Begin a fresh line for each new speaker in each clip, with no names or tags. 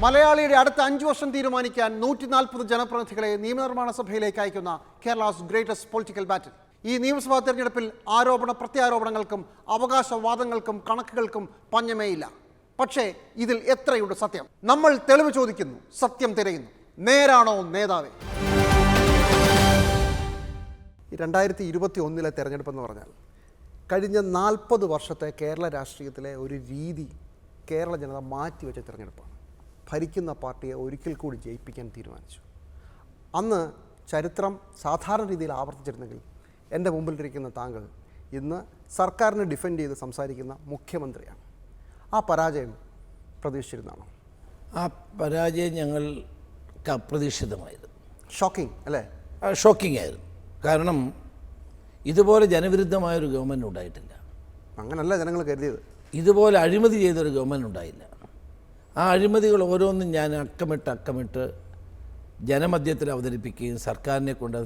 മലയാളിയുടെ അടുത്ത 5 വർഷം തീരുമാനിക്കാൻ 140 ജനപ്രതിനിധികളെ നിയമനിർമ്മാണ സഭയിലേക്ക് അയക്കുന്ന കേരളാസ് ഗ്രേറ്റസ്റ്റ് പൊളിറ്റിക്കൽ ബാറ്റിൽ. ഈ നിയമസഭാ തെരഞ്ഞെടുപ്പിൽ ആരോപണ പ്രത്യാരോപണങ്ങൾക്കും അവകാശവാദങ്ങൾക്കും കണക്കുകൾക്കും പഞ്ഞമേയില്ല. പക്ഷേ ഇതിൽ എത്രയുണ്ട് സത്യം? നമ്മൾ തെളിവ് ചോദിക്കുന്നു, സത്യം തിരയുന്നു. നേരാണോ നേതാവേ? 2021 തെരഞ്ഞെടുപ്പെന്ന് പറഞ്ഞാൽ കഴിഞ്ഞ 40 വർഷത്തെ കേരള രാഷ്ട്രീയത്തിലെ ഒരു രീതി കേരള ജനത മാറ്റിവെച്ച തെരഞ്ഞെടുപ്പാണ്. ഭരിക്കുന്ന പാർട്ടിയെ ഒരിക്കൽ കൂടി ജയിപ്പിക്കാൻ തീരുമാനിച്ചു. അന്ന് ചരിത്രം സാധാരണ രീതിയിൽ ആവർത്തിച്ചിരുന്നെങ്കിൽ എൻ്റെ മുമ്പിലിരിക്കുന്ന താങ്കൾ ഇന്ന് സർക്കാരിനെ ഡിഫെൻഡ് ചെയ്ത് സംസാരിക്കുന്ന മുഖ്യമന്ത്രിയാണ്. ആ പരാജയം പ്രതീക്ഷിച്ചിരുന്നതാണോ?
ആ പരാജയം ഞങ്ങൾക്ക് അപ്രതീക്ഷിതമായിരുന്നു.
ഷോക്കിംഗ് അല്ലേ?
ഷോക്കിംഗ് ആയിരുന്നു. കാരണം ഇതുപോലെ ജനവിരുദ്ധമായൊരു ഗവൺമെൻറ് ഉണ്ടായിട്ടില്ല.
അങ്ങനല്ല ജനങ്ങൾ കരുതിയത്.
ഇതുപോലെ അഴിമതി ചെയ്തൊരു ഗവൺമെൻറ് ഉണ്ടായില്ല. ആ അഴിമതികൾ ഓരോന്നും ഞാൻ അക്കമിട്ട് ജനമധ്യത്തിൽ അവതരിപ്പിക്കുകയും സർക്കാരിനെ കൊണ്ട്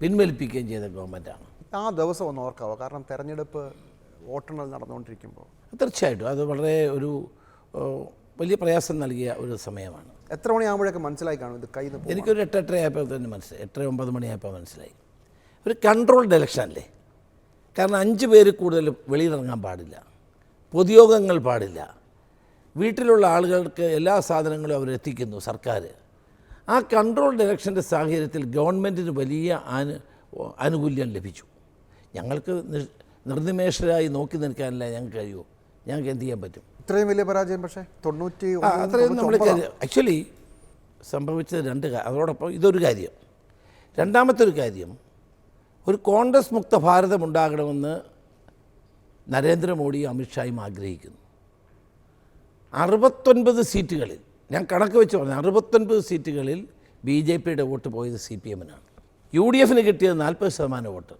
പിൻവലിപ്പിക്കുകയും ചെയ്ത ഗവൺമെൻറ്റാണ്.
ആ ദിവസം ഒന്ന് ഓർക്കാവോ? കാരണം തെരഞ്ഞെടുപ്പ് വോട്ടെണ്ണൽ നടന്നുകൊണ്ടിരിക്കുമ്പോൾ
തീർച്ചയായിട്ടും അത് വളരെ ഒരു വലിയ പ്രയാസം നൽകിയ ഒരു സമയമാണ്.
എത്ര മണിയാകുമ്പോഴൊക്കെ മനസ്സിലായി കാണും ഇത് കയ്യിൽ നിന്ന്?
എനിക്കൊരു 8:30 ആയപ്പോൾ തന്നെ മനസ്സിലായി. 8-9 മണിയായപ്പോൾ മനസ്സിലായി. ഒരു കൺട്രോൾഡ് ഇലക്ഷൻ അല്ലേ. കാരണം 5 പേര് കൂടുതൽ വെളിയിലിറങ്ങാൻ പാടില്ല, പൊതുയോഗങ്ങൾ പാടില്ല, വീട്ടിലുള്ള ആളുകൾക്ക് എല്ലാ സാധനങ്ങളും അവരെത്തിക്കുന്നു സർക്കാർ. ആ കൺട്രോൾഡ് ഇലക്ഷൻ്റെ സാഹചര്യത്തിൽ ഗവൺമെൻറ്റിന് വലിയ ആനുകൂല്യം ലഭിച്ചു. ഞങ്ങൾക്ക് നിർനിമേഷരായി നോക്കി നിൽക്കാനല്ല ഞങ്ങൾക്ക് കഴിയുമോ? ഞങ്ങൾക്ക് എന്ത് ചെയ്യാൻ പറ്റും?
ഇത്രയും വലിയ പരാജയം പക്ഷേ 90
അത്രയും നമ്മൾ ആക്ച്വലി സംഭവിച്ചത് 2 അതോടൊപ്പം ഇതൊരു കാര്യം. രണ്ടാമത്തെ ഒരു കാര്യം, ഒരു കോൺഗ്രസ് മുക്ത ഭാരതം ഉണ്ടാകണമെന്ന് നരേന്ദ്രമോദിയും അമിത്ഷായും ആഗ്രഹിക്കുന്നു. 69 സീറ്റുകളിൽ, ഞാൻ കണക്ക് വെച്ച് പറഞ്ഞു, 69 സീറ്റുകളിൽ BJPയുടെ വോട്ട് പോയത് CPM-നാണ്. UDF-ന് കിട്ടിയത് 40% വോട്ട്,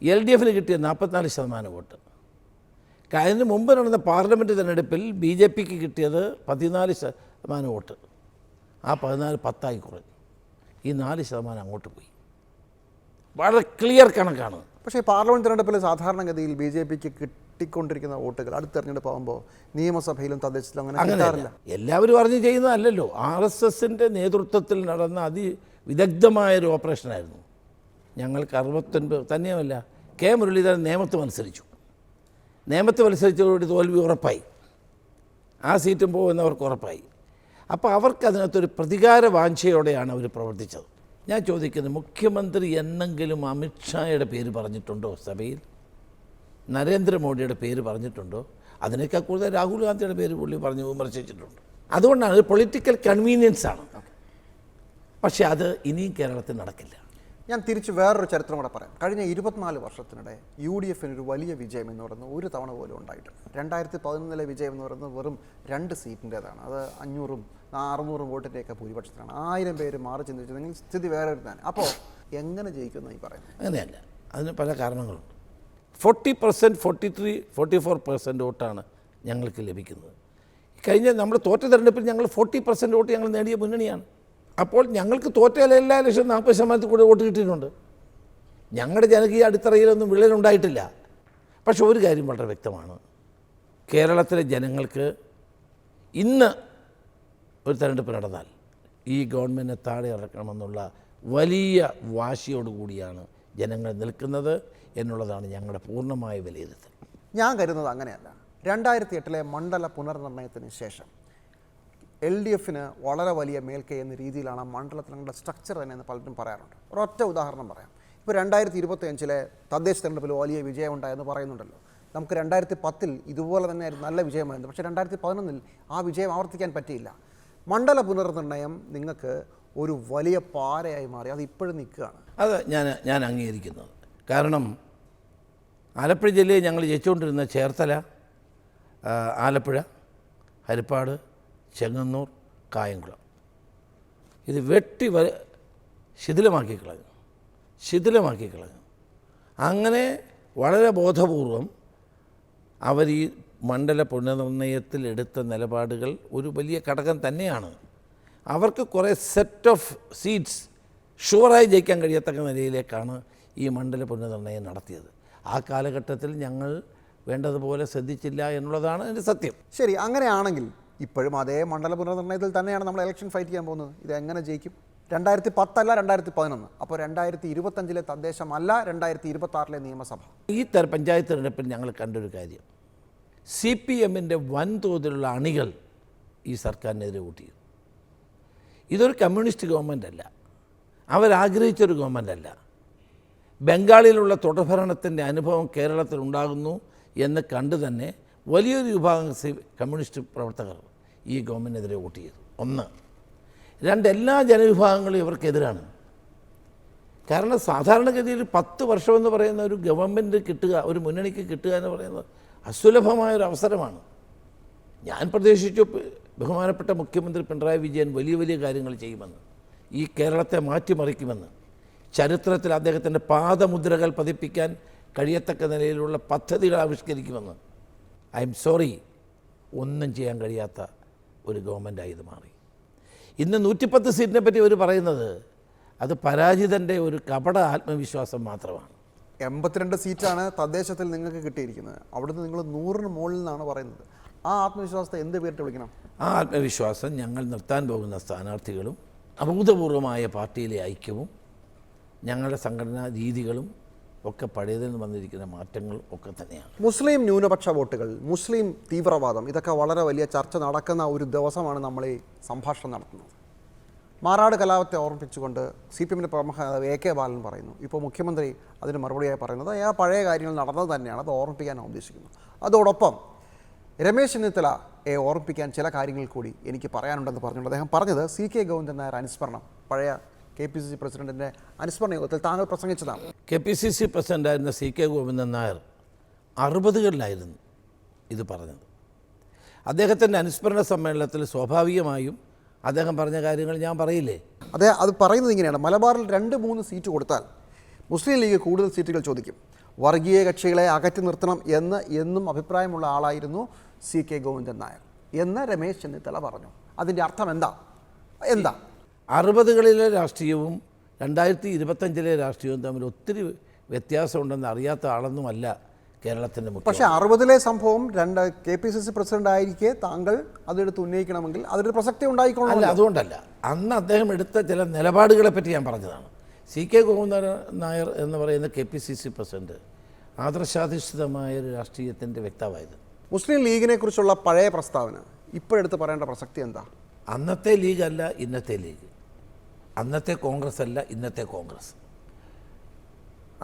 LDF-ന് കിട്ടിയത് 44% വോട്ട്. അതിന് മുമ്പ് നടന്ന പാർലമെൻറ്റ് തെരഞ്ഞെടുപ്പിൽ BJPക്ക് കിട്ടിയത് 14% വോട്ട്. ആ 14 10 കുറഞ്ഞു. ഈ 4% അങ്ങോട്ട് പോയി. വളരെ ക്ലിയർ കണക്കാണ്.
പക്ഷേ പാർലമെൻറ്റ് തെരഞ്ഞെടുപ്പിൽ സാധാരണഗതിയിൽ BJPക്ക് കിട്ടിക്കൊണ്ടിരിക്കുന്ന വോട്ടുകൾ അടുത്ത തെരഞ്ഞെടുപ്പാകുമ്പോൾ നിയമസഭയിലും തദ്ദേശത്തിലും അങ്ങനെ കിട്ടാറില്ല.
എല്ലാവരും അറിഞ്ഞ് ചെയ്യുന്നതല്ലല്ലോ. RSSൻ്റെ നേതൃത്വത്തിൽ നടന്ന അതിവിദഗ്ധമായൊരു ഓപ്പറേഷനായിരുന്നു. ഞങ്ങൾക്ക് 69 തന്നെയുമല്ല, K. മുരളീധരൻ നിയമത്ത് മത്സരിച്ചതോടുകൂടി തോൽവി ഉറപ്പായി. ആ സീറ്റും പോകുന്നവർക്ക് ഉറപ്പായി. അപ്പോൾ അവർക്ക് അതിനകത്തൊരു പ്രതികാര വാഞ്ചയോടെയാണ് അവർ പ്രവർത്തിച്ചത്. ഞാൻ ചോദിക്കുന്നത്, മുഖ്യമന്ത്രി എന്നെങ്കിലും അമിത്ഷായുടെ പേര് പറഞ്ഞിട്ടുണ്ടോ സഭയിൽ? നരേന്ദ്രമോദിയുടെ പേര് പറഞ്ഞിട്ടുണ്ടോ? അതിനേക്കാൾ കൂടുതൽ രാഹുൽ ഗാന്ധിയുടെ പേര് പുള്ളി പറഞ്ഞു വിമർശിച്ചിട്ടുണ്ട്. അതുകൊണ്ടാണ് പൊളിറ്റിക്കൽ കൺവീനിയൻസ് ആണ്. പക്ഷേ അത് ഇനിയും കേരളത്തിൽ നടക്കില്ല.
ഞാൻ തിരിച്ച് വേറൊരു ചരിത്രം കൂടെ പറയാം. കഴിഞ്ഞ 24 വർഷത്തിനിടെ UDF-ന് ഒരു വലിയ വിജയം എന്ന് പറയുന്നത് ഒരു തവണ പോലും ഉണ്ടായിട്ടുണ്ട്. 2011 വിജയം എന്ന് പറയുന്നത് വെറും 2 സീറ്റിൻ്റേതാണ്. അത് 500-600 വോട്ടിൻ്റെയൊക്കെ ഭൂരിപക്ഷത്തിലാണ്. 1000 പേര് മാറി ചിന്തിച്ചിരുന്നെങ്കിൽ സ്ഥിതി വേറെ ഇരുന്നാണ്. അപ്പോൾ എങ്ങനെ ജയിക്കുമെന്ന് ഈ പറയുന്നത്?
അങ്ങനെയല്ല, അതിന് പല കാരണങ്ങളുണ്ട്. 40%, 43-44% വോട്ടാണ് ഞങ്ങൾക്ക് ലഭിക്കുന്നത്. കഴിഞ്ഞ നമ്മൾ തോറ്റ തെരഞ്ഞെടുപ്പിൽ ഞങ്ങൾ 40% വോട്ട് ഞങ്ങൾ നേടിയ മുന്നണിയാണ്. അപ്പോൾ ഞങ്ങൾക്ക് തോറ്റ എല്ലാ ഇലക്ഷൻ 40% കൂടെ വോട്ട് കിട്ടിയിട്ടുണ്ട്. ഞങ്ങളുടെ ജനകീയ അടിത്തറയിലൊന്നും വിള്ളലുണ്ടായിട്ടില്ല. പക്ഷെ ഒരു കാര്യം വളരെ വ്യക്തമാണ്, കേരളത്തിലെ ജനങ്ങൾക്ക് ഇന്ന് ഒരു തെരഞ്ഞെടുപ്പ് നടന്നാൽ ഈ ഗവൺമെൻറ്റിനെ താഴെ ഇറക്കണമെന്നുള്ള വലിയ വാശിയോടുകൂടിയാണ് ജനങ്ങൾ നിൽക്കുന്നത് എന്നുള്ളതാണ് ഞങ്ങളുടെ പൂർണ്ണമായ വിലയിരുത്തൽ.
ഞാൻ കരുതുന്നത് അങ്ങനെയല്ല. 2008 മണ്ഡല പുനർനിർണയത്തിന് ശേഷം LDF-ന് വളരെ വലിയ മേൽക്കൈ എന്ന രീതിയിലാണ് മണ്ഡലത്തിലുള്ള സ്ട്രക്ചർ തന്നെ എന്ന് പലരും പറയാറുണ്ട്. ഒരൊറ്റ ഉദാഹരണം പറയാം. ഇപ്പോൾ 2025 തദ്ദേശ തെരഞ്ഞെടുപ്പിൽ വലിയ വിജയം ഉണ്ടായെന്ന് പറയുന്നുണ്ടല്ലോ. നമുക്ക് 2010 ഇതുപോലെ തന്നെ നല്ല വിജയമായിരുന്നു. പക്ഷേ 2011 ആ വിജയം ആവർത്തിക്കാൻ പറ്റിയില്ല. മണ്ഡല പുനർനിർണയം നിങ്ങൾക്ക് ഒരു വലിയ പാരയായി മാറി. അത് ഇപ്പോഴും നിൽക്കുകയാണ്.
അത് ഞാൻ അംഗീകരിക്കുന്നത്. കാരണം ആലപ്പുഴ ജില്ലയിൽ ഞങ്ങൾ ജയിച്ചുകൊണ്ടിരുന്ന ചേർത്തല, ആലപ്പുഴ, ഹരിപ്പാട്, ചെങ്ങന്നൂർ, കായംകുളം ഇത് ശിഥിലമാക്കി കളഞ്ഞു. അങ്ങനെ വളരെ ബോധപൂർവം അവർ ഈ മണ്ഡല പുനർനിർണയത്തിൽ എടുത്ത നിലപാടുകൾ ഒരു വലിയ ഘടകം തന്നെയാണ്. അവർക്ക് കുറേ സെറ്റ് ഓഫ് സീറ്റ്സ് ഷുവറായി ജയിക്കാൻ കഴിയത്തക്ക നിലയിലേക്കാണ് ഈ മണ്ഡല പുനർനിർണയം നടത്തിയത്. ആ കാലഘട്ടത്തിൽ ഞങ്ങൾ വേണ്ടതുപോലെ ശ്രദ്ധിച്ചില്ല എന്നുള്ളതാണ് എൻ്റെ സത്യം.
ശരി, അങ്ങനെയാണെങ്കിൽ ഇപ്പോഴും അതേ മണ്ഡല പുനർനിർണ്ണയത്തിൽ തന്നെയാണ് നമ്മൾ ഇലക്ഷൻ ഫൈറ്റ് ചെയ്യാൻ പോകുന്നത്. ഇത് എങ്ങനെ ജയിക്കും? 2010 അല്ല 2011, അപ്പോൾ 2025 തദ്ദേശമല്ല 2026 നിയമസഭ.
ഈ പഞ്ചായത്ത് തിരഞ്ഞെടുപ്പിൽ ഞങ്ങൾ കണ്ടൊരു കാര്യം, CPM-ൻ്റെ വൻതോതിലുള്ള അണികൾ ഈ സർക്കാരിനെതിരെ വോട്ട് ചെയ്തു. ഇതൊരു കമ്മ്യൂണിസ്റ്റ് ഗവൺമെൻറ് അല്ല, അവരാഗ്രഹിച്ചൊരു ഗവൺമെൻറ് അല്ല. ബംഗാളിലുള്ള തുടർഭരണത്തിൻ്റെ അനുഭവം കേരളത്തിലുണ്ടാകുന്നു എന്ന് കണ്ടു തന്നെ വലിയൊരു വിഭാഗം കമ്മ്യൂണിസ്റ്റ് പ്രവർത്തകർ ഈ ഗവൺമെൻറ്റിനെതിരെ വോട്ട് ചെയ്തു. 1. 2, എല്ലാ ജനവിഭാഗങ്ങളും ഇവർക്കെതിരാണ്. കാരണം സാധാരണഗതിയിൽ 10 വർഷമെന്ന് പറയുന്ന ഒരു ഗവൺമെൻറ് കിട്ടുക, ഒരു മുന്നണിക്ക് കിട്ടുക എന്ന് പറയുന്നത് അസുലഭമായൊരു അവസരമാണ്. ഞാൻ പ്രതീക്ഷിച്ചു ബഹുമാനപ്പെട്ട മുഖ്യമന്ത്രി പിണറായി വിജയൻ വലിയ വലിയ കാര്യങ്ങൾ ചെയ്യുമെന്ന്, ഈ കേരളത്തെ മാറ്റിമറിക്കുമെന്ന്, ചരിത്രത്തിൽ അദ്ദേഹത്തിൻ്റെ പാദമുദ്രകൾ പതിപ്പിക്കാൻ കഴിയത്തക്ക നിലയിലുള്ള പദ്ധതികൾ ആവിഷ്കരിക്കുമെന്ന്. ഐ എം സോറി, ഒന്നും ചെയ്യാൻ കഴിയാത്ത ഒരു ഗവൺമെൻറ്റായി ഇത് മാറി. ഇന്ന് 110 സീറ്റിനെ പറ്റി അവർ പറയുന്നത് അത് പരാജിതൻ്റെ ഒരു കപട ആത്മവിശ്വാസം മാത്രമാണ്.
82 സീറ്റാണ് തദ്ദേശത്തിൽ നിങ്ങൾക്ക് കിട്ടിയിരിക്കുന്നത്. അവിടുന്ന് നിങ്ങൾ 100-ന് മുകളിൽ നിന്നാണ് പറയുന്നത്. ആ ആത്മവിശ്വാസത്തെ എന്ത് പേരിട്ട് വിളിക്കണം?
ആ ആത്മവിശ്വാസം ഞങ്ങൾ നിർത്താൻ പോകുന്ന സ്ഥാനാർത്ഥികളും അഭൂതപൂർവമായ പാർട്ടിയിലെ ഐക്യവും ഞങ്ങളുടെ സംഘടനാ രീതികളും ഒക്കെ പഴയതിൽ നിന്ന് വന്നിരിക്കുന്ന മാറ്റങ്ങൾ ഒക്കെ തന്നെയാണ്.
മുസ്ലിം ന്യൂനപക്ഷ വോട്ടുകൾ, മുസ്ലിം തീവ്രവാദം, ഇതൊക്കെ വളരെ വലിയ ചർച്ച നടക്കുന്ന ഒരു ദിവസമാണ് നമ്മൾ ഈ സംഭാഷണം നടത്തുന്നത്. മാറാട് കലാപത്തെ ഓർമ്മിപ്പിച്ചുകൊണ്ട് CPM-ൻ്റെ പ്രമുഖ നേതാവ് AK ബാലൻ പറയുന്നു, ഇപ്പോൾ മുഖ്യമന്ത്രി അതിന് മറുപടിയായി പറയുന്നത് ആ പഴയ കാര്യങ്ങൾ നടന്നത് തന്നെയാണ്, അത് ഓർമ്മിപ്പിക്കാൻ ഉദ്ദേശിക്കുന്നു. അതോടൊപ്പം രമേശ് ചെന്നിത്തലയെ ഓർമ്മിപ്പിക്കാൻ ചില കാര്യങ്ങൾ കൂടി എനിക്ക് പറയാനുണ്ടെന്ന് പറഞ്ഞുകൊണ്ട് അദ്ദേഹം പറഞ്ഞത് CK ഗോവിന്ദൻ നായർ അനുസ്മരണം, പഴയ KPCC പ്രസിഡന്റിൻ്റെ അനുസ്മരണ യോഗത്തിൽ താങ്കൾ പ്രസംഗിച്ചതാണ്.
KPCC പ്രസിഡൻ്റായിരുന്ന CK ഗോവിന്ദൻ നായർ 60-കളിലായിരുന്നു ഇത് പറഞ്ഞത്. അദ്ദേഹത്തിൻ്റെ അനുസ്മരണ സമ്മേളനത്തിൽ സ്വാഭാവികമായും അദ്ദേഹം പറഞ്ഞ കാര്യങ്ങൾ ഞാൻ പറയില്ലേ?
അത് പറയുന്നത് ഇങ്ങനെയാണ്, മലബാറിൽ 2-3 സീറ്റ് കൊടുത്താൽ മുസ്ലിം ലീഗ് കൂടുതൽ സീറ്റുകൾ ചോദിക്കും, വർഗീയ കക്ഷികളെ അകറ്റി നിർത്തണം എന്ന് എന്നും അഭിപ്രായമുള്ള ആളായിരുന്നു CK ഗോവിന്ദൻ നായർ എന്ന് രമേശ് ചെന്നിത്തല പറഞ്ഞു. അതിൻ്റെ അർത്ഥം എന്താ?
60-കളിലെ രാഷ്ട്രീയവും 2025-ലെ രാഷ്ട്രീയവും തമ്മിൽ ഒത്തിരി വ്യത്യാസമുണ്ടെന്ന് അറിയാത്ത ആളൊന്നുമല്ല കേരളത്തിൻ്റെ മുഖ്യ.
പക്ഷേ 60-ലെ സംഭവം KPCC പ്രസിഡന്റ് ആയിരിക്കെ താങ്കൾ അതെടുത്ത് ഉന്നയിക്കണമെങ്കിൽ അതൊരു പ്രസക്തി ഉണ്ടായിക്കോളാം.
അല്ല, അതുകൊണ്ടല്ല. അന്ന് അദ്ദേഹം എടുത്ത ചില നിലപാടുകളെ പറ്റി ഞാൻ പറഞ്ഞതാണ്. CK ഗോവിന്ദൻ നായർ എന്ന് പറയുന്ന KPCC പ്രസിഡന്റ് ആദർശാധിഷ്ഠിതമായ ഒരു രാഷ്ട്രീയത്തിൻ്റെ വ്യക്താവായത്.
മുസ്ലിം ലീഗിനെ കുറിച്ചുള്ള പഴയ പ്രസ്താവന ഇപ്പോഴെടുത്ത് പറയേണ്ട പ്രസക്തി എന്താ?
അന്നത്തെ ലീഗല്ല ഇന്നത്തെ ലീഗ്, അന്നത്തെ കോൺഗ്രസ് അല്ല ഇന്നത്തെ കോൺഗ്രസ്.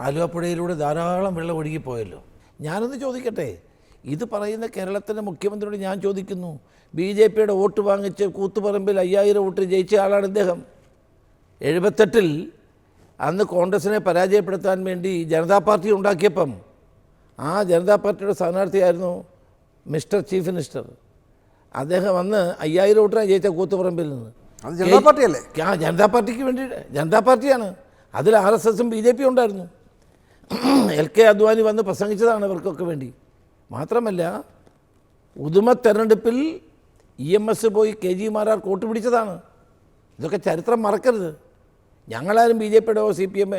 ആലുവപ്പുഴയിലൂടെ ധാരാളം വെള്ളം ഒഴുകിപ്പോയല്ലോ. ഞാനൊന്ന് ചോദിക്കട്ടെ, ഇത് പറയുന്ന കേരളത്തിൻ്റെ മുഖ്യമന്ത്രിയോട് ഞാൻ ചോദിക്കുന്നു, BJPയുടെ വോട്ട് വാങ്ങിച്ച് കൂത്തുപറമ്പിൽ 5000 വോട്ട് ജയിച്ച ആളാണ് ഇദ്ദേഹം. 78-ൽ അന്ന് കോൺഗ്രസിനെ പരാജയപ്പെടുത്താൻ വേണ്ടി ജനതാ പാർട്ടി ഉണ്ടാക്കിയപ്പം ആ ജനതാ പാർട്ടിയുടെ സ്ഥാനാർത്ഥിയായിരുന്നു മിസ്റ്റർ ചീഫ് മിനിസ്റ്റർ. അദ്ദേഹം അന്ന് 5000 വോട്ടിനാണ് ജയിച്ച കൂത്തുപറമ്പിൽ നിന്ന്.
ജനതാ പാർട്ടിയല്ലേ?
ആ ജനതാ പാർട്ടിക്ക് വേണ്ടി, ജനതാ പാർട്ടിയാണ്. അതിൽ RSSഉം BJPയും ഉണ്ടായിരുന്നു. LK അദ്വാനി വന്ന് പ്രസംഗിച്ചതാണ് ഇവർക്കൊക്കെ വേണ്ടി. മാത്രമല്ല ഉദുമ തെരഞ്ഞെടുപ്പിൽ EMS പോയി KG മാരാർ കോട്ട് പിടിച്ചതാണ്. ഇതൊക്കെ ചരിത്രം മറക്കരുത്. ഞങ്ങളാരും BJPയുടെ CPM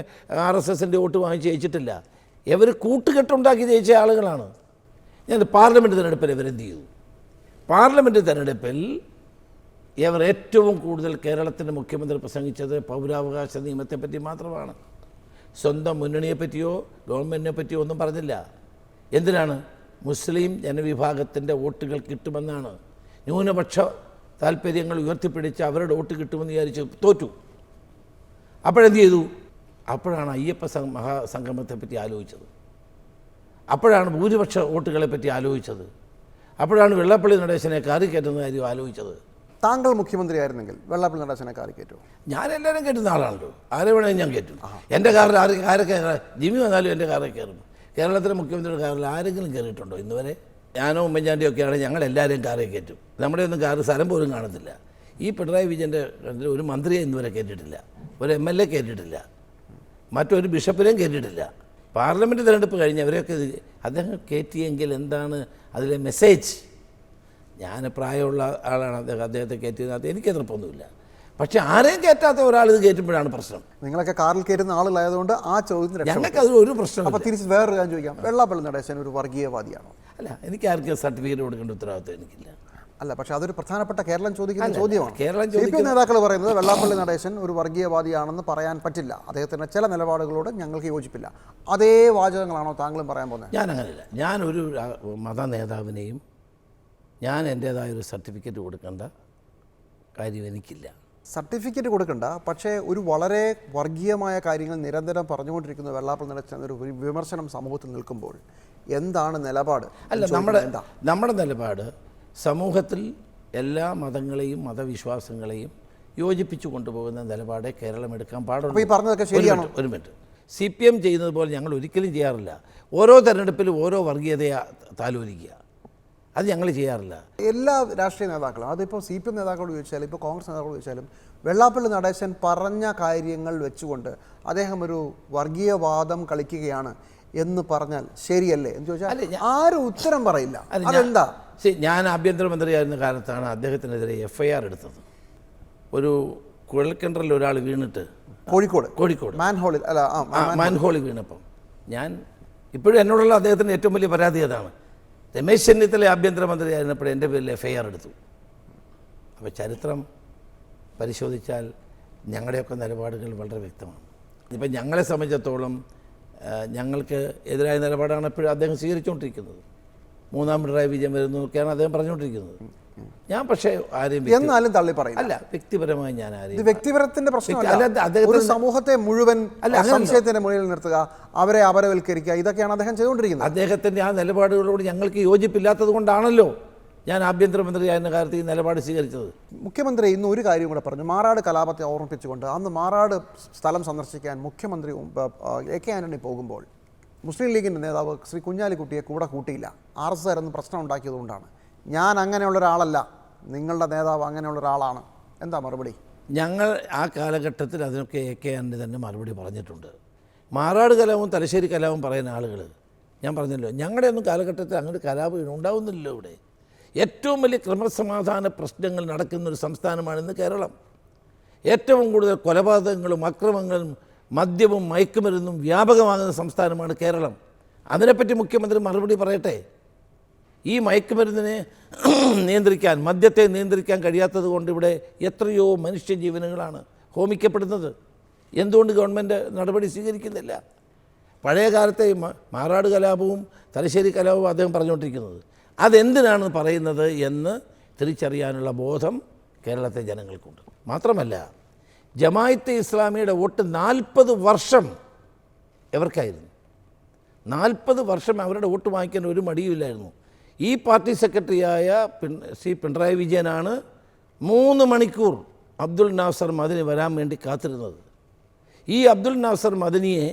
RSSൻ്റെ വോട്ട് വാങ്ങിച്ച് ജയിച്ചിട്ടില്ല. ഇവർ കൂട്ടുകെട്ടുണ്ടാക്കി ജയിച്ച ആളുകളാണ്. ഞാൻ പാർലമെൻറ്റ് തിരഞ്ഞെടുപ്പിൽ ഇവരെന്ത് ചെയ്തു? പാർലമെൻറ്റ് തിരഞ്ഞെടുപ്പിൽ ഇവർ ഏറ്റവും കൂടുതൽ കേരളത്തിൻ്റെ മുഖ്യമന്ത്രി പ്രസംഗിച്ചത് പൗരാവകാശ നിയമത്തെപ്പറ്റി മാത്രമാണ്. സ്വന്തം മുന്നണിയെപ്പറ്റിയോ ഗവൺമെൻറ്റിനെ പറ്റിയോ ഒന്നും പറഞ്ഞില്ല. എന്തിനാണ്? മുസ്ലിം ജനവിഭാഗത്തിൻ്റെ വോട്ടുകൾ കിട്ടുമെന്നാണ്. ന്യൂനപക്ഷ താല്പര്യങ്ങൾ ഉയർത്തിപ്പിടിച്ച് അവരുടെ വോട്ട് കിട്ടുമെന്ന് വിചാരിച്ച് തോറ്റു. അപ്പോഴെന്ത് ചെയ്തു? അപ്പോഴാണ് അയ്യപ്പ മഹാസംഗമത്തെപ്പറ്റി ആലോചിച്ചത്. അപ്പോഴാണ് ഭൂരിപക്ഷ വോട്ടുകളെ പറ്റി ആലോചിച്ചത്. അപ്പോഴാണ് വെള്ളാപ്പള്ളി നടേശനെ കാറിക്കയറ്റുന്ന കാര്യം ആലോചിച്ചത്.
താങ്കൾ മുഖ്യമന്ത്രിയായിരുന്നെങ്കിൽ വെള്ളാപ്പള്ളി നടേശനെ കാറി കയറ്റുമോ?
ഞാൻ എല്ലാവരും കയറ്റുന്ന ആളാണല്ലോ. ആരെ വേണമെങ്കിൽ ഞാൻ കയറ്റും. എൻ്റെ കാറിൽ ആരൊക്കെ ജിമ്മി വന്നാലും എൻ്റെ കാറിൽ കയറും. കേരളത്തിലെ മുഖ്യമന്ത്രിയുടെ കാറിൽ ആരെങ്കിലും കയറിയിട്ടുണ്ടോ ഇന്നുവരെ? ഞാനോ ഉമ്മൻചാണ്ടിയൊക്കെയാണ് ഞങ്ങൾ എല്ലാവരെയും കാറിൽ കയറ്റും. നമ്മുടെ ഒന്നും കാറ് സ്ഥലം പോലും കാണത്തില്ല. ഈ പിണറായി വിജയൻ്റെ ഒരു മന്ത്രിയെ ഇന്നുവരെ കയറ്റിയിട്ടില്ല, ഒരു MLA കയറ്റിയിട്ടില്ല, മറ്റൊരു ബിഷപ്പിനെയും കയറ്റിയിട്ടില്ല. പാർലമെൻറ്റ് തിരഞ്ഞെടുപ്പ് കഴിഞ്ഞ് അവരെയൊക്കെ അദ്ദേഹം കയറ്റിയെങ്കിൽ എന്താണ് അതിലെ മെസ്സേജ്? ഞാൻ പ്രായമുള്ള ആളാണ്, അദ്ദേഹത്തെ കയറ്റിയതിനകത്ത് എനിക്ക് എതിർപ്പൊന്നുമില്ല. പക്ഷേ ആരെയും കയറ്റാത്ത ഒരാൾ ഇത് കയറ്റുമ്പോഴാണ് പ്രശ്നം.
നിങ്ങളൊക്കെ കാറിൽ കയറ്റുന്ന ആളുകളായതുകൊണ്ട് ആ ചോദ്യത്തിന്
ഞങ്ങൾക്ക് അതിൽ ഒരു പ്രശ്നം.
അപ്പോൾ തിരിച്ച് വേറൊരു കാര്യം ചോദിക്കാം, വെള്ളാപ്പള്ളി നടേശൻ ഒരു വർഗീയവാദിയാണോ?
അല്ല, എനിക്ക് ആർക്കും സർട്ടിഫിക്കറ്റ് കൊടുക്കേണ്ട ഉത്തരവാദിത്വം എനിക്കില്ല.
അല്ല, പക്ഷെ അതൊരു പ്രധാനപ്പെട്ട കേരളം ചോദിക്കുന്ന ചോദ്യമാണ്.
കേരളം
CPM നേതാക്കൾ പറയുന്നത് വെള്ളാപ്പള്ളി നടേശൻ ഒരു വർഗീയവാദിയാണെന്ന് പറയാൻ പറ്റില്ല, അദ്ദേഹത്തിൻ്റെ ചില നിലപാടുകളോട് ഞങ്ങൾക്ക് യോജിപ്പില്ല. അതേ വാചകങ്ങളാണോ താങ്കളും പറയാൻ പോകുന്നത്?
ഞാൻ അങ്ങനെയല്ല. ഞാനൊരു മത നേതാവിനെയും ഞാൻ എൻ്റേതായൊരു സർട്ടിഫിക്കറ്റ് കൊടുക്കേണ്ട കാര്യം എനിക്കില്ല.
സർട്ടിഫിക്കറ്റ് കൊടുക്കണ്ട, പക്ഷേ ഒരു വളരെ വർഗീയമായ കാര്യങ്ങൾ നിരന്തരം പറഞ്ഞുകൊണ്ടിരിക്കുന്ന വെള്ളാപ്പള്ളി നടേശൻ ഒരു വിമർശനം സമൂഹത്തിൽ നിൽക്കുമ്പോൾ എന്താണ് നിലപാട്?
അല്ല, നമ്മുടെ നിലപാട് സമൂഹത്തിൽ എല്ലാ മതങ്ങളെയും മതവിശ്വാസങ്ങളെയും യോജിപ്പിച്ചു കൊണ്ടുപോകുന്ന നിലപാടേ കേരളം എടുക്കാൻ പാടുള്ളൂ.
അപ്പോൾ ഈ പറഞ്ഞതൊക്കെ ശരിയാണോ?
ഒരു മിനിറ്റ്. CPM ചെയ്യുന്നത് പോലെ ഞങ്ങൾ ഒരിക്കലും ചെയ്യാറില്ല. ഓരോ തെരഞ്ഞെടുപ്പിലും ഓരോ വർഗീയതയെ താലോലിക്കുക, അത് ഞങ്ങൾ ചെയ്യാറില്ല.
എല്ലാ രാഷ്ട്രീയ നേതാക്കളും, അതിപ്പോൾ CPM നേതാക്കളോട് ചോദിച്ചാലും ഇപ്പോൾ കോൺഗ്രസ് നേതാക്കളോട് ചോദിച്ചാലും വെള്ളാപ്പള്ളി നടേശൻ പറഞ്ഞ കാര്യങ്ങൾ വെച്ചുകൊണ്ട് അദ്ദേഹം ഒരു വർഗീയവാദം കളിക്കുകയാണ് എന്ന് പറഞ്ഞാൽ ശരിയല്ലേ എന്ന് ചോദിച്ചാൽ ആരും ഉത്തരം പറയില്ല. അതെന്താ?
ഞാൻ ആഭ്യന്തരമന്ത്രിയായിരുന്ന കാലത്താണ് അദ്ദേഹത്തിനെതിരെ FIR എടുത്തത്. ഒരു കുഴൽക്കിണറിൽ ഒരാൾ വീണിട്ട് കോഴിക്കോട് മാൻഹോളിൽ വീണപ്പം ഞാൻ ഇപ്പോഴും എന്നോടുള്ള അദ്ദേഹത്തിൻ്റെ ഏറ്റവും വലിയ പരാതി അതാണ്. രമേശ് ചെന്നിത്തല ആഭ്യന്തരമന്ത്രിയായിരുന്നപ്പോൾ എൻ്റെ പേരിൽ FIR എടുത്തു. അപ്പോൾ ചരിത്രം പരിശോധിച്ചാൽ ഞങ്ങളുടെയൊക്കെ നിലപാടുകൾ വളരെ വ്യക്തമാണ്. ഇപ്പം ഞങ്ങളെ സംബന്ധിച്ചിടത്തോളം ഞങ്ങൾക്ക് എതിരായ നിലപാടാണ് എപ്പോഴും അദ്ദേഹം സ്വീകരിച്ചുകൊണ്ടിരിക്കുന്നത്. മൂന്നാം പിണറായി വിജയൻ വരുന്നതൊക്കെയാണ് അദ്ദേഹം പറഞ്ഞുകൊണ്ടിരിക്കുന്നത്. ഞാൻ പക്ഷേ ആരെയും
എന്നാലും തള്ളി പറയും
അല്ല, വ്യക്തിപരമായി ഞാൻ ആരെയും
വ്യക്തിപരത്തിന്റെ പ്രശ്നം സമൂഹത്തെ മുഴുവൻ സംശയത്തിന്റെ മുന്നിൽ നിർത്തുക, അവരെ അപരവൽക്കരിക്കുക, ഇതൊക്കെയാണ് അദ്ദേഹം ചെയ്തുകൊണ്ടിരിക്കുന്നത്.
അദ്ദേഹത്തിൻ്റെ ആ നിലപാടുകളോട് ഞങ്ങൾക്ക് യോജിപ്പില്ലാത്തത് കൊണ്ടാണല്ലോ ഞാൻ ആഭ്യന്തരമന്ത്രിയായിരുന്ന കാലത്ത് ഈ നിലപാട് സ്വീകരിച്ചത്.
മുഖ്യമന്ത്രി ഇന്ന് ഒരു കാര്യം കൂടെ പറഞ്ഞു, മാറാട് കലാപത്തെ ഓർമ്മിപ്പിച്ചുകൊണ്ട് അന്ന് മാറാട് സ്ഥലം സന്ദർശിക്കാൻ മുഖ്യമന്ത്രി AK ആന്റണി പോകുമ്പോൾ മുസ്ലിം ലീഗിൻ്റെ നേതാവ് ശ്രീ കുഞ്ഞാലിക്കുട്ടിയെ കൂടെ കൂട്ടിയില്ല. RSS ആയിരുന്നു പ്രശ്നം ഉണ്ടാക്കിയതുകൊണ്ടാണ്. ഞാൻ അങ്ങനെയുള്ള ഒരാളല്ല, നിങ്ങളുടെ നേതാവ് അങ്ങനെയുള്ള ഒരാളാണ്. എന്താ മറുപടി?
ഞങ്ങൾ ആ കാലഘട്ടത്തിൽ അതിനൊക്കെ AK ആന്റണി തന്നെ മറുപടി പറഞ്ഞിട്ടുണ്ട്. മാറാട് കലാപവും തലശ്ശേരി കലാപവും പറയുന്ന ആളുകൾ, ഞാൻ പറഞ്ഞല്ലോ, ഞങ്ങളുടെ ഒന്നും കാലഘട്ടത്തിൽ അങ്ങനെ കലാപം ഉണ്ടാവുന്നില്ലല്ലോ. ഇവിടെ ഏറ്റവും വലിയ ക്രമസമാധാന പ്രശ്നങ്ങൾ നടക്കുന്നൊരു സംസ്ഥാനമാണ് ഇന്ന് കേരളം. ഏറ്റവും കൂടുതൽ കൊലപാതകങ്ങളും അക്രമങ്ങളും മദ്യവും മയക്കുമരുന്നും വ്യാപകമാകുന്ന സംസ്ഥാനമാണ് കേരളം. അതിനെപ്പറ്റി മുഖ്യമന്ത്രി മറുപടി പറയട്ടെ. ഈ മയക്കുമരുന്നിനെ നിയന്ത്രിക്കാൻ, മദ്യത്തെ നിയന്ത്രിക്കാൻ കഴിയാത്തത് കൊണ്ട് ഇവിടെ എത്രയോ മനുഷ്യജീവനുകളാണ് ഹോമിക്കപ്പെടുന്നത്. എന്തുകൊണ്ട് ഗവൺമെൻറ് നടപടി സ്വീകരിക്കുന്നില്ല? പഴയ കാലത്തെ മാറാട് കലാപവും തലശ്ശേരി കലാപവും അദ്ദേഹം പറഞ്ഞുകൊണ്ടിരിക്കുന്നത് അതെന്തിനാണ് പറയുന്നത് എന്ന് തിരിച്ചറിയാനുള്ള ബോധം കേരളത്തെ ജനങ്ങൾക്കുണ്ട്. മാത്രമല്ല, ജമാഅത്തെ ഇസ്ലാമിയുടെ വോട്ട് 40 വർഷം എവർക്കായിരുന്നു. 40 വർഷം അവരുടെ വോട്ട് വാങ്ങിക്കാൻ ഒരു മടിയുമില്ലായിരുന്നു. ഈ പാർട്ടി സെക്രട്ടറിയായ ശ്രീ പിണറായി വിജയനാണ് 3 മണിക്കൂർ അബ്ദുൽ നാസർ മദനി വരാൻ വേണ്ടി കാത്തിരുന്നത്. ഈ അബ്ദുൽ നാസർ മദനിയെ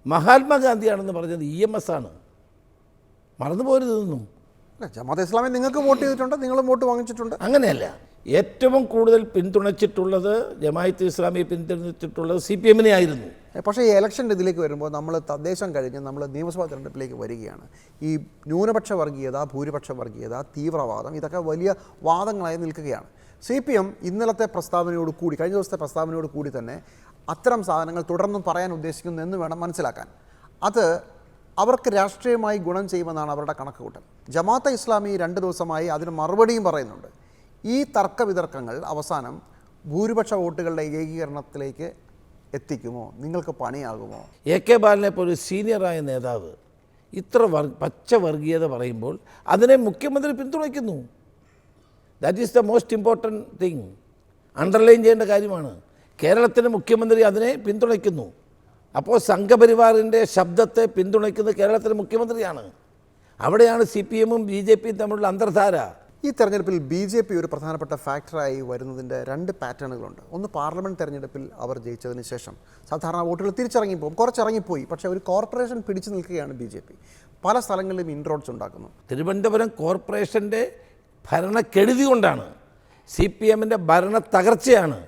മഹാത്മാഗാന്ധിയാണെന്ന് പറഞ്ഞത് EMS ആണ്. മറന്നു പോരുതൊന്നും.
ജമാഅത്തെ ഇസ്ലാമി നിങ്ങൾക്ക് വോട്ട് ചെയ്തിട്ടുണ്ട്, നിങ്ങളും വോട്ട് വാങ്ങിച്ചിട്ടുണ്ട്.
അങ്ങനെയല്ല, ഏറ്റവും കൂടുതൽ പിന്തുണച്ചിട്ടുള്ളത് ജമാഅത്തെ ഇസ്ലാമിയെ പിന്തുണച്ചിട്ടുള്ളത് CPM-നെ ആയിരുന്നു.
പക്ഷേ ഈ ഇലക്ഷൻ്റെ ഇതിലേക്ക് വരുമ്പോൾ നമ്മൾ തദ്ദേശം കഴിഞ്ഞ് നമ്മൾ നിയമസഭാ തെരഞ്ഞെടുപ്പിലേക്ക് വരികയാണ്. ഈ ന്യൂനപക്ഷ വർഗീയത, ഭൂരിപക്ഷ വർഗീയത, തീവ്രവാദം, ഇതൊക്കെ വലിയ വാദങ്ങളായി നിൽക്കുകയാണ്. CPM ഇന്നലത്തെ പ്രസ്താവനയോട് കൂടി, കഴിഞ്ഞ ദിവസത്തെ പ്രസ്താവനയോട് കൂടി തന്നെ അത്തരം സാധനങ്ങൾ തുടർന്നും പറയാൻ ഉദ്ദേശിക്കുന്നു എന്ന് വേണം മനസ്സിലാക്കാൻ. അത് അവർക്ക് രാഷ്ട്രീയമായി ഗുണം ചെയ്യുമെന്നാണ് അവരുടെ കണക്കുകൂട്ടൽ. ജമാഅത്തെ ഇസ്ലാമി 2 ദിവസമായി അതിന് മറുപടിയും പറയുന്നുണ്ട്. ഈ തർക്ക വിതർക്കങ്ങൾ അവസാനം ഭൂരിപക്ഷ വോട്ടുകളുടെ ഏകീകരണത്തിലേക്ക് എത്തിക്കുമോ? നിങ്ങൾക്ക് പണിയാകുമോ?
AK ബാലനെ പോലെ സീനിയറായ നേതാവ് ഇത്ര പച്ച വർഗീയത പറയുമ്പോൾ അതിനെ മുഖ്യമന്ത്രി പിന്തുണയ്ക്കുന്നു. That is the most important thing. Underline ചെയ്യേണ്ട കാര്യമാണ്. കേരളത്തിൻ്റെ മുഖ്യമന്ത്രി അതിനെ പിന്തുണയ്ക്കുന്നു. അപ്പോൾ സംഘപരിവാറിൻ്റെ ശബ്ദത്തെ പിന്തുണയ്ക്കുന്നത് കേരളത്തിലെ മുഖ്യമന്ത്രിയാണ്. അവിടെയാണ് CPM-ഉം BJP-യും തമ്മിലുള്ള അന്തർധാര.
ഈ തെരഞ്ഞെടുപ്പിൽ BJP ഒരു പ്രധാനപ്പെട്ട ഫാക്ടറായി വരുന്നതിൻ്റെ 2 പാറ്റേണുകളുണ്ട്. ഒന്ന്, പാർലമെൻറ്റ് തെരഞ്ഞെടുപ്പിൽ അവർ ജയിച്ചതിന് ശേഷം സാധാരണ വോട്ടുകൾ തിരിച്ചിറങ്ങിപ്പോകും, കുറച്ചിറങ്ങിപ്പോയി, പക്ഷേ ഒരു കോർപ്പറേഷൻ പിടിച്ചു നിൽക്കുകയാണ് BJP. പല സ്ഥലങ്ങളിലും ഇൻറോഡ്സ് ഉണ്ടാക്കുന്നു.
തിരുവനന്തപുരം കോർപ്പറേഷൻ്റെ ഭരണക്കെടുതി കൊണ്ടാണ്, CPM-ൻ്റെ ഭരണ തകർച്ചയാണ്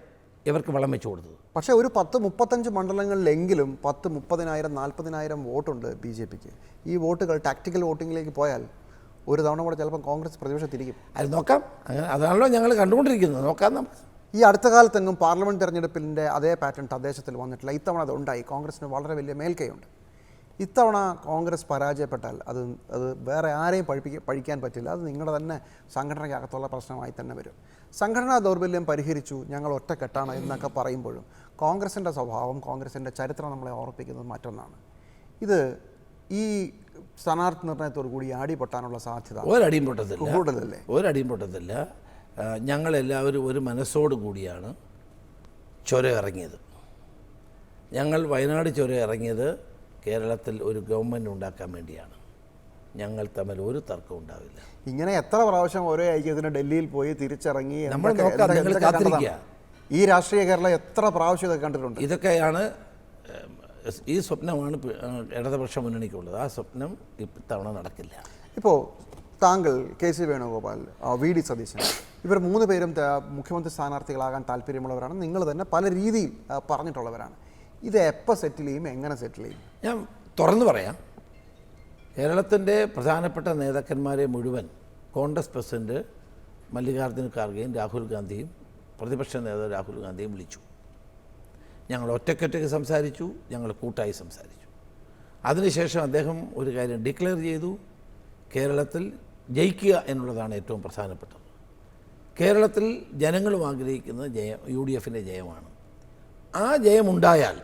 ഇവർക്ക് വളം വെച്ചു കൊടുത്തത്.
പക്ഷേ ഒരു 10-35 മണ്ഡലങ്ങളിലെങ്കിലും 10-30,000 40,000 വോട്ടുണ്ട് BJP-ക്ക്. ഈ വോട്ടുകൾ ടാക്ടിക്കൽ വോട്ടിങ്ങിലേക്ക് പോയാൽ ഒരു തവണ കൂടെ ചിലപ്പോൾ കോൺഗ്രസ് പ്രതിപക്ഷം തിരിക്കും.
അത് നോക്കാം. അങ്ങനെ അതാണല്ലോ ഞങ്ങൾ കണ്ടുകൊണ്ടിരിക്കുന്നത്. നോക്കാം. നമുക്ക്
ഈ അടുത്ത കാലത്തെങ്ങും പാർലമെൻറ്റ് തെരഞ്ഞെടുപ്പിൻ്റെ അതേ പാറ്റേൺ തദ്ദേശത്തിൽ വന്നിട്ടില്ല. ഇത്തവണ അത് ഉണ്ടായി. കോൺഗ്രസിന് വളരെ വലിയ മേൽക്കൈയുണ്ട്. ഇത്തവണ കോൺഗ്രസ് പരാജയപ്പെട്ടാൽ അത് വേറെ ആരെയും പഴിക്കാൻ പറ്റില്ല. അത് നിങ്ങളുടെ തന്നെ സംഘടനയ്ക്കകത്തുള്ള പ്രശ്നമായി തന്നെ വരും. സംഘടനാ ദൗർബല്യം പരിഹരിച്ചു, ഞങ്ങൾ ഒറ്റക്കെട്ടാണ് എന്നൊക്കെ പറയുമ്പോഴും കോൺഗ്രസിൻ്റെ സ്വഭാവം, കോൺഗ്രസിൻ്റെ ചരിത്രം നമ്മളെ ഓർപ്പിക്കുന്നത് മറ്റൊന്നാണ്. ഇത് ഈ സ്ഥാനാർത്ഥി നിർണയത്തോടു കൂടി അടി പൊട്ടാനുള്ള സാധ്യത
ഒരടിയും പൊട്ടത്തില്ല,
കൂടുതലല്ലേ?
ഒരടിയും പൊട്ടത്തില്ല. ഞങ്ങളെല്ലാവരും ഒരു മനസ്സോടു കൂടിയാണ് ചുരം ഇറങ്ങിയത്. ഞങ്ങൾ വയനാട് ചുരം ഇറങ്ങിയത് കേരളത്തിൽ ഒരു ഗവൺമെൻറ് ഉണ്ടാക്കാൻ വേണ്ടിയാണ്. ഞങ്ങൾ തമ്മിൽ ഒരു തർക്കവും ഉണ്ടാവില്ല.
ഇങ്ങനെ എത്ര പ്രാവശ്യം ഓരോ ഐക്യത്തിന് ഡൽഹിയിൽ പോയി തിരിച്ചിറങ്ങി
നമ്മൾ നോക്കാം, നിങ്ങൾ കാത്തിരിക്കുക.
ഈ രാഷ്ട്രീയ കേരളം എത്ര പ്രാവശ്യം ഇതൊക്കെ കണ്ടിട്ടുണ്ട്.
ഇതൊക്കെയാണ് ഈ സ്വപ്നമാണ് ഇടതുപക്ഷ മുന്നണിക്കുള്ളത്. ആ സ്വപ്നം ഇത്തവണ നടക്കില്ല.
ഇപ്പോൾ താങ്കൾ, കെ സി വേണുഗോപാൽ, വി ഡി സതീശൻ, ഇവർ 3 പേരും മുഖ്യമന്ത്രി സ്ഥാനാർത്ഥികളാകാൻ താല്പര്യമുള്ളവരാണ്. നിങ്ങൾ തന്നെ പല രീതിയിൽ പറഞ്ഞിട്ടുള്ളവരാണ്. ഇത് എപ്പോൾ സെറ്റിൽ ചെയ്യും, എങ്ങനെ സെറ്റിൽ ചെയ്യും?
ഞാൻ തുറന്നു പറയാം. കേരളത്തിൻ്റെ പ്രധാനപ്പെട്ട നേതാക്കന്മാരെ മുഴുവൻ കോൺഗ്രസ് പ്രസിഡന്റ് മല്ലികാർജ്ജുന ഖാർഗെയും രാഹുൽ ഗാന്ധിയും പ്രതിപക്ഷ നേതാവ് രാഹുൽ ഗാന്ധിയും വിളിച്ചു. ഞങ്ങൾ ഒറ്റയ്ക്കൊറ്റയ്ക്ക് സംസാരിച്ചു, ഞങ്ങൾ കൂട്ടായി സംസാരിച്ചു. അതിനുശേഷം അദ്ദേഹം ഒരു കാര്യം ഡിക്ലെയർ ചെയ്തു: കേരളത്തിൽ ജയിക്കുക എന്നുള്ളതാണ് ഏറ്റവും പ്രധാനപ്പെട്ടത്. കേരളത്തിൽ ജനങ്ങളും ആഗ്രഹിക്കുന്നത് UDFൻ്റെ ജയമാണ്. ആ ജയമുണ്ടായാൽ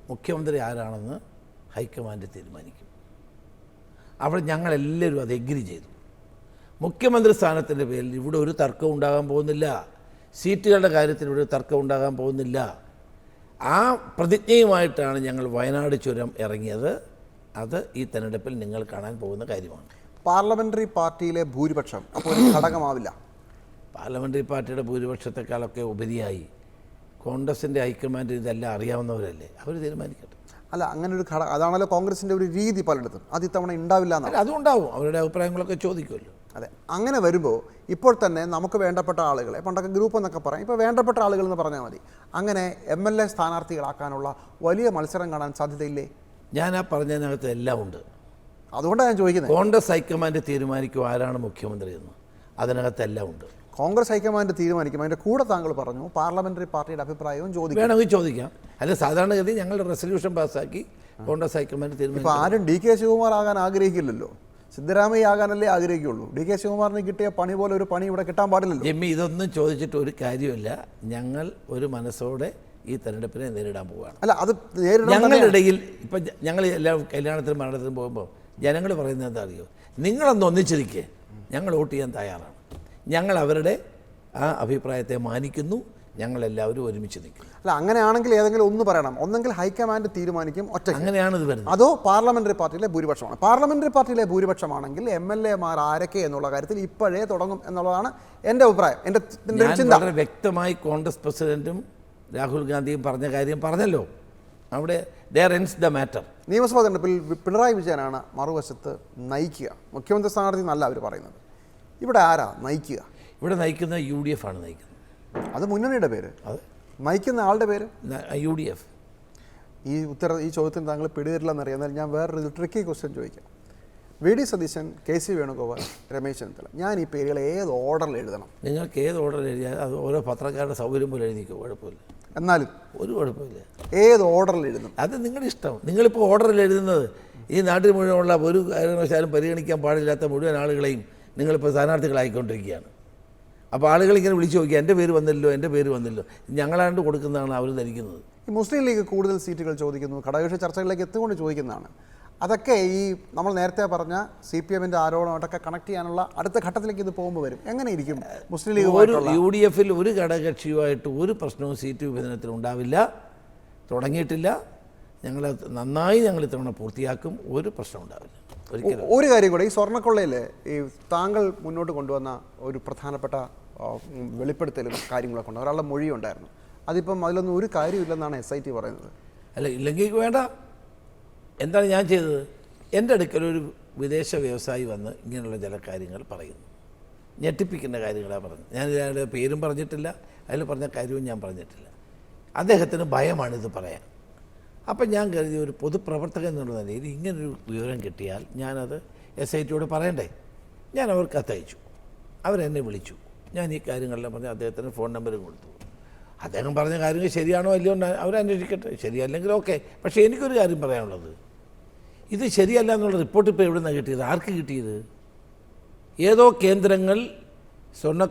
മുഖ്യമന്ത്രി ആരാണെന്ന് ഹൈക്കമാൻഡ് തീരുമാനിക്കും. അവിടെ ഞങ്ങളെല്ലാവരും അത് എഗ്രി ചെയ്തു. മുഖ്യമന്ത്രി സ്ഥാനത്തിൻ്റെ പേരിൽ ഇവിടെ ഒരു തർക്കവും ഉണ്ടാകാൻ പോകുന്നില്ല. സീറ്റുകളുടെ കാര്യത്തിൽ ഇവിടെ തർക്കം ഉണ്ടാകാൻ പോകുന്നില്ല. ആ പ്രതിജ്ഞയുമായിട്ടാണ് ഞങ്ങൾ വയനാട് ചുരം ഇറങ്ങിയത്. അത് ഈ തെരഞ്ഞെടുപ്പിൽ നിങ്ങൾ കാണാൻ പോകുന്ന കാര്യമാണ്.
പാർലമെൻ്ററി പാർട്ടിയിലെ ഭൂരിപക്ഷം അപ്പോൾ ഒരു ഘടകമാവില്ല.
പാർലമെൻ്ററി പാർട്ടിയുടെ ഭൂരിപക്ഷത്തെക്കാളൊക്കെ ഉപരിയായി കോൺഗ്രസിൻ്റെ ഹൈക്കമാൻഡ് ഇതെല്ലാം അറിയാവുന്നവരല്ലേ, അവർ തീരുമാനിക്കട്ടെ.
അല്ല, അങ്ങനെ ഒരു അതാണല്ലോ കോൺഗ്രസിൻ്റെ ഒരു രീതി പലയിടത്തും. അത് ഇത്തവണ ഉണ്ടാവില്ല എന്നല്ല.
അതുണ്ടാവും, അവരുടെ അഭിപ്രായങ്ങളൊക്കെ ചോദിക്കുമല്ലോ.
അതെ, അങ്ങനെ വരുമ്പോൾ ഇപ്പോൾ തന്നെ നമുക്ക് വേണ്ടപ്പെട്ട ആളുകളെ, പണ്ടൊക്കെ ഗ്രൂപ്പ് എന്നൊക്കെ പറയും, ഇപ്പോൾ വേണ്ടപ്പെട്ട ആളുകൾ എന്ന് പറഞ്ഞാൽ മതി, അങ്ങനെ MLA സ്ഥാനാർത്ഥികളാക്കാനുള്ള വലിയ മത്സരം കാണാൻ സാധ്യതയില്ലേ?
ഞാൻ ആ പറഞ്ഞതിനകത്ത് എല്ലാം ഉണ്ട്.
അതുകൊണ്ടാണ് ഞാൻ ചോദിക്കുന്നത്.
കോൺഗ്രസ് ഹൈക്കമാൻഡ് തീരുമാനിക്കും ആരാണ് മുഖ്യമന്ത്രി എന്ന്. അതിനകത്ത് എല്ലാം ഉണ്ട്.
കോൺഗ്രസ് ഹൈക്കമാൻഡ് തീരുമാനിക്കും. അതിൻ്റെ കൂടെ താങ്കൾ പറഞ്ഞു പാർലമെൻ്ററി പാർട്ടിയുടെ അഭിപ്രായവും ചോദിക്കും.
വേണമെങ്കിൽ ചോദിക്കാം. അല്ല, സാധാരണഗതി ഞങ്ങളുടെ റെസൊല്യൂഷൻ പാസ്സാക്കി കോൺഗ്രസ് ഹൈക്കമാൻഡ് തീരുമാനിക്കും.
ഇപ്പോൾ ആരും DK ശിവകുമാർ ആകാൻ ആഗ്രഹിക്കില്ലല്ലോ, സിദ്ധരാമയ്യ ആകാനല്ലേ ആഗ്രഹിക്കുള്ളൂ. DK ശിവകുമാറിന് കിട്ടിയ പണി പോലെ ഒരു പണി ഇവിടെ കിട്ടാൻ പാടില്ലല്ലോ.
ജെമ്മി, ഇതൊന്നും ചോദിച്ചിട്ട് ഒരു കാര്യമില്ല. ഞങ്ങൾ ഒരു മനസ്സോടെ ഈ തെരഞ്ഞെടുപ്പിനെ നേരിടാൻ പോവുകയാണ്.
അല്ല, അത്
ഞങ്ങളുടെ ഇടയിൽ ഇപ്പം ഞങ്ങൾ എല്ലാ കല്യാണത്തിനും മരണത്തിനും പോകുമ്പോൾ ജനങ്ങൾ പറയുന്നത് എന്താ അറിയോ? നിങ്ങളൊന്ന് ഒന്നിച്ചിരിക്കേ, ഞങ്ങൾ വോട്ട് ചെയ്യാൻ തയ്യാറാണ്. ഞങ്ങൾ അവരുടെ ആ അഭിപ്രായത്തെ മാനിക്കുന്നു. ഞങ്ങളെല്ലാവരും ഒരുമിച്ച് നിൽക്കുന്നു.
അല്ല, അങ്ങനെയാണെങ്കിൽ ഏതെങ്കിലും ഒന്ന് പറയണം. ഒന്നെങ്കിൽ ഹൈക്കമാൻഡ് തീരുമാനിക്കും ഒറ്റ,
അങ്ങനെയാണ് ഇത് വരുന്നത്.
അതോ പാർലമെൻ്ററി പാർട്ടിയിലെ ഭൂരിപക്ഷമാണ്. പാർലമെൻ്ററി പാർട്ടിയിലെ ഭൂരിപക്ഷമാണെങ്കിൽ MLA മാർ ആരൊക്കെ എന്നുള്ള കാര്യത്തിൽ ഇപ്പോഴേ തുടങ്ങും എന്നുള്ളതാണ് എൻ്റെ അഭിപ്രായം, എൻ്റെ ചിന്ത.
വളരെ വ്യക്തമായി കോൺഗ്രസ് പ്രസിഡന്റും രാഹുൽ ഗാന്ധിയും പറഞ്ഞ കാര്യം പറഞ്ഞല്ലോ. അവിടെ there ends the matter.
നിയമസഭാ തെരഞ്ഞെടുപ്പിൽ പിണറായി വിജയനാണ് മറുവശത്ത് നയിക്കുക. മുഖ്യമന്ത്രി സ്ഥാനാർത്ഥി എന്നല്ല അവർ പറയുന്നത്. ഇവിടെ ആരാ നയിക്കുക?
ഇവിടെ നയിക്കുന്ന UDF ആണ് നയിക്കുന്നത്.
അത് മുന്നണിയുടെ പേര്,
അത്
നയിക്കുന്ന ആളുടെ പേര്
UDF.
ഈ ചോദ്യത്തിന് താങ്കൾ പിടിതരില്ലെന്നറിയാം. എന്നാൽ ഞാൻ വേറൊരു ട്രിക്കി ക്വസ്റ്റ്യൻ ചോദിക്കാം. VD സതീശൻ, KC വേണുഗോപാൽ, രമേശ് ചെന്നിത്തല, ഞാൻ ഈ പേരുകൾ ഏത് ഓർഡറിൽ എഴുതണം?
നിങ്ങൾക്ക് ഏത് ഓർഡറിൽ എഴുതിയാൽ അത് ഓരോ പത്രക്കാരുടെ സൗകര്യം പോലെ എഴുതിക്കോ, കുഴപ്പമില്ല.
എന്നാലും
ഒരു കുഴപ്പമില്ല.
ഏത് ഓർഡറിൽ എഴുതും?
അത് നിങ്ങളുടെ ഇഷ്ടം. നിങ്ങളിപ്പോൾ ഓർഡറിൽ എഴുതുന്നത് ഈ നാട്ടിൽ മുഴുവനുള്ള ഒരു കാരണവശാലും പരിഗണിക്കാൻ പാടില്ലാത്ത മുഴുവൻ ആളുകളെയും നിങ്ങളിപ്പോൾ സ്ഥാനാർത്ഥികളായിക്കൊണ്ടിരിക്കുകയാണ്. അപ്പോൾ ആളുകൾ ഇങ്ങനെ വിളിച്ചു നോക്കിയാൽ എൻ്റെ പേര് വന്നില്ലോ, എൻ്റെ പേര് വന്നില്ലോ, ഞങ്ങളാണ്ട് കൊടുക്കുന്നതാണ് അവർ ധരിക്കുന്നത്.
ഈ മുസ്ലിം ലീഗ് കൂടുതൽ സീറ്റുകൾ ചോദിക്കുന്നു, ഘടകകക്ഷി ചർച്ചകളിലേക്ക് എത്തുകൊണ്ട് ചോദിക്കുന്നതാണ്. അതൊക്കെ ഈ നമ്മൾ നേരത്തെ പറഞ്ഞ CPMൻ്റെ ആരോപണമായിട്ടൊക്കെ കണക്ട് ചെയ്യാനുള്ള അടുത്ത ഘട്ടത്തിലേക്ക് ഇത് പോകുമ്പോൾ വരും. എങ്ങനെ ഇരിക്കും മുസ്ലിം ലീഗ്?
UDFൽ ഒരു ഘടകകക്ഷിയുമായിട്ട് ഒരു പ്രശ്നവും സീറ്റ് വിഭജനത്തിൽ ഉണ്ടാവില്ല, തുടങ്ങിയിട്ടില്ല. ഞങ്ങൾ ഇത്തവണ പൂർത്തിയാക്കും. ഒരു പ്രശ്നം ഉണ്ടാവില്ല ഒരിക്കലും.
ഒരു കാര്യം കൂടെ, ഈ സ്വർണ്ണക്കൊള്ളയിൽ ഈ താങ്കൾ മുന്നോട്ട് കൊണ്ടുവന്ന ഒരു പ്രധാനപ്പെട്ട വെളിപ്പെടുത്തലും കാര്യങ്ങളൊക്കെ ഉണ്ട്. ഒരാളുടെ മൊഴിയുണ്ടായിരുന്നു. അതിപ്പം അതിലൊന്നും ഒരു കാര്യമില്ലെന്നാണ് SIT പറയുന്നത്.
അല്ല, ഇല്ലെങ്കിൽ വേണ്ട. എന്താണ് ഞാൻ ചെയ്തത്? എൻ്റെ അടുക്കൽ ഒരു വിദേശ വ്യവസായി വന്ന് ഇങ്ങനെയുള്ള ചില കാര്യങ്ങൾ പറയുന്നു. ഞെട്ടിപ്പിക്കുന്ന കാര്യങ്ങളാണ് പറഞ്ഞത്. ഞാൻ ഇയാളുടെ പേരും പറഞ്ഞിട്ടില്ല, അതിൽ പറഞ്ഞ കാര്യവും ഞാൻ പറഞ്ഞിട്ടില്ല. അദ്ദേഹത്തിന് ഭയമാണിത് പറയാൻ. അപ്പം ഞാൻ കരുതി ഒരു പൊതുപ്രവർത്തകൻ എന്നുള്ള നിലയിൽ ഇങ്ങനൊരു വിവരം കിട്ടിയാൽ ഞാനത് SITയോട് പറയണ്ടേ. ഞാൻ അവർക്ക് കത്തയച്ചു. അവരെന്നെ വിളിച്ചു. ഞാൻ ഈ കാര്യങ്ങളെല്ലാം പറഞ്ഞ് അദ്ദേഹത്തിന് ഫോൺ നമ്പർ കൊടുത്തു. അദ്ദേഹം പറഞ്ഞ കാര്യങ്ങൾ ശരിയാണോ അല്ലയോ അവരന്വേഷിക്കട്ടെ. ശരിയല്ലെങ്കിൽ ഓക്കെ. പക്ഷേ എനിക്കൊരു കാര്യം പറയാനുള്ളത്, ഇത് ശരിയല്ല എന്നുള്ള റിപ്പോർട്ട് ഇപ്പോൾ എവിടെ നിന്നാണ് കിട്ടിയത്? ആർക്ക് കിട്ടിയത്? ഏതോ കേന്ദ്രങ്ങൾ സ്വർണ്ണ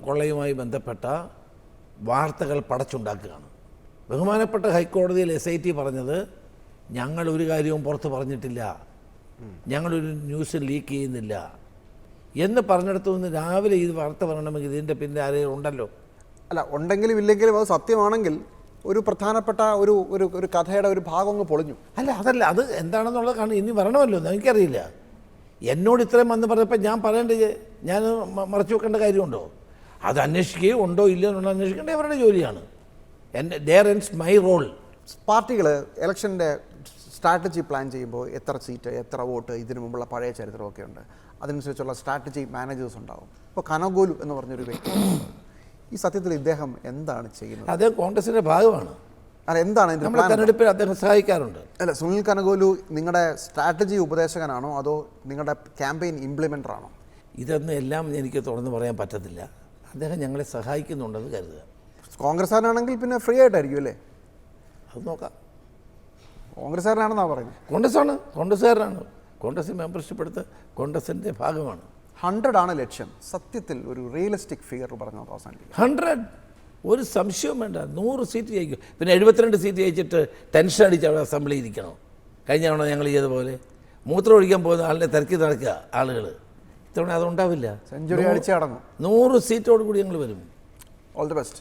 കൊള്ളയുമായി ബന്ധപ്പെട്ട വാർത്തകൾ പടച്ചുണ്ടാക്കുകയാണ്. ബഹുമാനപ്പെട്ട ഹൈക്കോടതിയിൽ SIT പറഞ്ഞത് ഞങ്ങളൊരു കാര്യവും പുറത്ത് പറഞ്ഞിട്ടില്ല, ഞങ്ങളൊരു ന്യൂസ് ലീക്ക് ചെയ്യുന്നില്ല എന്ന് പറഞ്ഞിടത്തു നിന്ന് രാവിലെ ഈ വാർത്ത പറയണമെങ്കിൽ ഇതിൻ്റെ പിന്നെ ആരെയും ഉണ്ടല്ലോ.
അല്ല, ഉണ്ടെങ്കിലും ഇല്ലെങ്കിലും അത് സത്യമാണെങ്കിൽ ഒരു പ്രധാനപ്പെട്ട ഒരു ഒരു ഒരു കഥയുടെ ഒരു ഭാഗം അങ്ങ് പൊളിഞ്ഞു.
അതല്ല, അത് എന്താണെന്നുള്ളത് കാണും, ഇനി വരണമല്ലോ, എനിക്കറിയില്ല. എന്നോട് ഇത്രയും വന്ന് പറഞ്ഞപ്പോൾ ഞാൻ പറയേണ്ടത് ഞാൻ മറച്ചു വെക്കേണ്ട കാര്യമുണ്ടോ? അത് അന്വേഷിക്കുകയോ ഉണ്ടോ ഇല്ലയോ എന്നുള്ള അന്വേഷിക്കേണ്ടത് അവരുടെ ജോലിയാണ്. There ends my role.
പാർട്ടികൾ ഇലക്ഷൻ്റെ സ്ട്രാറ്റജി പ്ലാൻ ചെയ്യുമ്പോൾ എത്ര സീറ്റ്, എത്ര വോട്ട്, ഇതിനു മുമ്പുള്ള പഴയ ചരിത്രമൊക്കെ ഉണ്ട്. അതനുസരിച്ചുള്ള സ്ട്രാറ്റജി മാനേജേഴ്സ് ഉണ്ടാവും. ഇപ്പോൾ കനഗോലു എന്ന് പറഞ്ഞൊരു വ്യക്തി, ഈ സത്യത്തിൽ ഇദ്ദേഹം എന്താണ് ചെയ്യുന്നത്?
അദ്ദേഹം കോൺഗ്രസിൻ്റെ ഭാഗമാണ്.
അല്ല, എന്താണ്
നമ്മുടെ തെരഞ്ഞെടുപ്പിൽ അദ്ദേഹം സഹായിക്കാറുണ്ട്.
അല്ല, സുനിൽ കനഗോലു നിങ്ങളുടെ സ്ട്രാറ്റജി ഉപദേശകനാണോ അതോ നിങ്ങളുടെ ക്യാമ്പയിൻ ഇംപ്ലിമെൻ്റർ ആണോ?
ഇതൊന്നും എല്ലാം എനിക്ക് തുറന്ന് പറയാൻ പറ്റത്തില്ല. അദ്ദേഹം ഞങ്ങളെ സഹായിക്കുന്നുണ്ടെന്ന് കരുതുക.
കോൺഗ്രസ്സുകാരനാണെങ്കിൽ പിന്നെ ഫ്രീ ആയിട്ടായിരിക്കും അല്ലേ?
അത് നോക്കാം.
കോൺഗ്രസ്സുകാരനാണെന്നാണ് പറയുന്നത്.
കോൺഗ്രസ്സുകാരനാണ്. കോൺഗ്രസ് മെമ്പർഷിപ്പ് എടുത്ത് കോൺഗ്രസിൻ്റെ ഭാഗമാണ്.
100 ആണ് ലക്ഷ്യം. സത്യത്തിൽ ഒരു റിയലിസ്റ്റിക് ഫിഗർ പറഞ്ഞു അവസാനിപ്പിക്കും.
100 ഒരു സംശയവും വേണ്ട. 100 സീറ്റ് ജയിക്കും. പിന്നെ 72 സീറ്റ് ജയിച്ചിട്ട് ടെൻഷൻ അടിച്ച് അവിടെ അസംബ്ലി ഇരിക്കണം. കഴിഞ്ഞ തവണ ഞങ്ങൾ ചെയ്തപോലെ മൂത്രം ഒഴിക്കാൻ പോകുന്ന ആളിനെ തിരക്കി നടക്കുക ആളുകൾ. ഇത്തവണ അതുണ്ടാവില്ല.
സെഞ്ചുറി അടിച്ച് കടന്നു.
100 സീറ്റോട് കൂടി ഞങ്ങൾ വരും.
All the best.